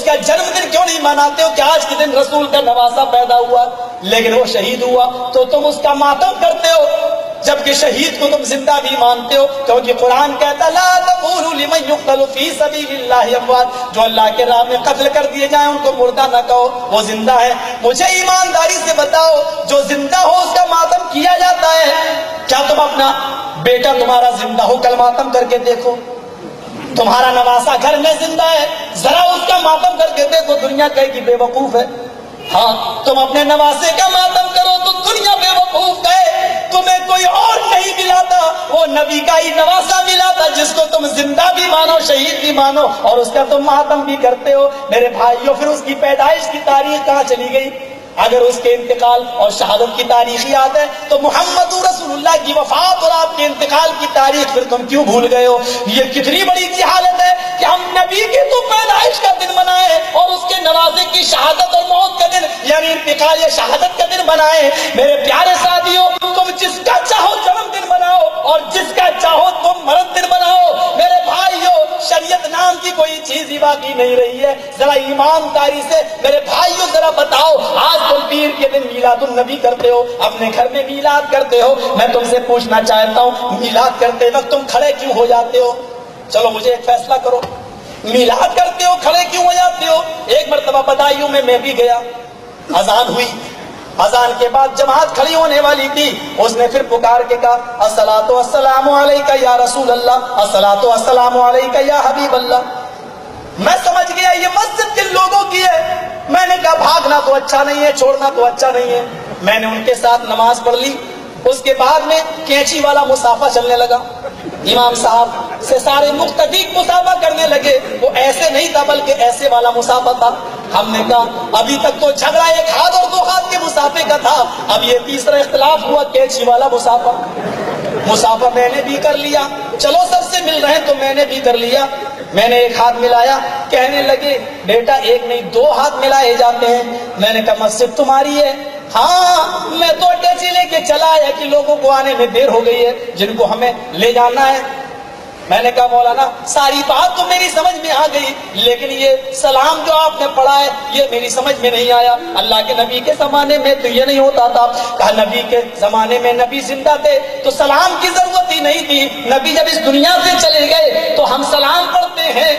کا جنم دن کیوں نہیں مناتے ہو کہ آج کے دن رسول کا نواسا پیدا ہوا لیکن وہ شہید ہوا تو تم اس کا ماتم کرتے ہو، جبکہ شہید کو تم زندہ بھی مانتے ہو، کیونکہ قرآن کہتا لا تقولوا لمن يقتل في سبيل الله اموات، جو اللہ کے راہ میں قتل کر دیے جائیں ان کو مردہ نہ کہو، وہ زندہ ہے۔ مجھے ایمانداری سے بتاؤ جو زندہ ہو اس کا ماتم کیا جاتا ہے؟ کیا تم اپنا بیٹا تمہارا زندہ ہو کل ماتم کر کے دیکھو؟ تمہارا نواسا گھر میں زندہ ہے، ذرا اس کا ماتم کر کے دیکھو، دنیا کہے کہ بے وقوف ہے۔ ہاں تم اپنے نواسے کا ماتم کرو تو دنیا بے وقوف کہے، تمہیں کوئی اور نہیں ملا تھا، وہ نبی کا ہی نواسا ملا تھا جس کو تم زندہ بھی مانو شہید بھی مانو اور اس کا تم ماتم بھی کرتے ہو۔ میرے بھائیوں پھر اس کی پیدائش کی تاریخ کہاں چلی گئی؟ اگر اس کے انتقال اور شہادت کی تاریخ یاد ہے تو محمد رسول اللہ کی وفات اور آپ کے انتقال کی تاریخ پھر تم کیوں بھول گئے ہو؟ یہ کتنی بڑی جہالت ہے کہ ہم نبی کی تو پیدائش کا دن منائے اور اس کے نوازے کی شہادت اور موت کا دن یعنی انتقال یا شہادت کا دن منائے۔ میرے پیارے ساتھیوں، تم جس کا چاہو جنم دن مناؤ اور جس کا چاہو تم مرد دن مناؤ، میرے بھائیوں شریعت نام کی کوئی چیز ہی باقی نہیں رہی ہے۔ ذرا ایمانداری سے میرے بھائیوں ذرا بتاؤ، آج تم پیر کے دن میلاد النبی کرتے ہو، اپنے گھر میں میلاد کرتے ہو، میں تم سے پوچھنا چاہتا ہوں میلاد کرتے وقت تم کھڑے کیوں ہو جاتے ہو؟ چلو مجھے ایک فیصلہ کرو، میلاد کرتے ہو کھڑے کیوں ہو جاتے ہو؟ ایک مرتبہ بدایوں میں بھی گیا، اذان ہوئی، اذان کے بعد جماعت کھڑی ہونے والی تھی، اس نے پھر پکار کے کہا الصلاۃ والسلام علیک یا رسول اللہ، الصلاۃ والسلام علیک یا حبیب اللہ۔ میں سمجھ گیا یہ مسجد کے لوگوں کی ہے، میں نے کہا بھاگنا تو اچھا نہیں ہے، چھوڑنا تو اچھا نہیں ہے، میں نے ان کے ساتھ نماز پڑھ لی۔ اس کے بعد میں کینچی والا مسافہ چلنے لگا، امام صاحب سے سارے مقتدی مسافہ کرنے لگے، وہ ایسے نہیں تھا بلکہ ایسے والا مسافہ تھا۔ ہم نے کہا ابھی تک تو جھگڑا ایک ہاتھ اور دو ہاتھ کے مسافے کا تھا، اب یہ تیسرا اختلاف ہوا کینچی والا مسافہ میں نے بھی کر لیا، چلو سب سے مل رہے ہیں تو میں نے بھی کر لیا۔ میں نے ایک ہاتھ ملایا، کہنے لگے بیٹا ایک نہیں دو ہاتھ ملائے جاتے ہیں۔ میں نے کہا مسجد تمہاری ہے؟ ہاں میں تو اٹیچی لے کے چلا آیا کہ لوگوں کو آنے میں دیر ہو گئی ہے جن کو ہمیں لے جانا ہے۔ میں نے کہا مولانا ساری بات تو میری سمجھ میں آ گئی لیکن یہ سلام جو آپ نے پڑھا ہے یہ میری سمجھ میں نہیں آیا، اللہ کے نبی کے زمانے میں تو یہ نہیں ہوتا تھا۔ کہا نبی کے زمانے میں نبی زندہ تھے تو سلام کی ضرورت ہی نہیں تھی، نبی جب اس دنیا سے چلے گئے تو ہم سلام پڑھتے ہیں۔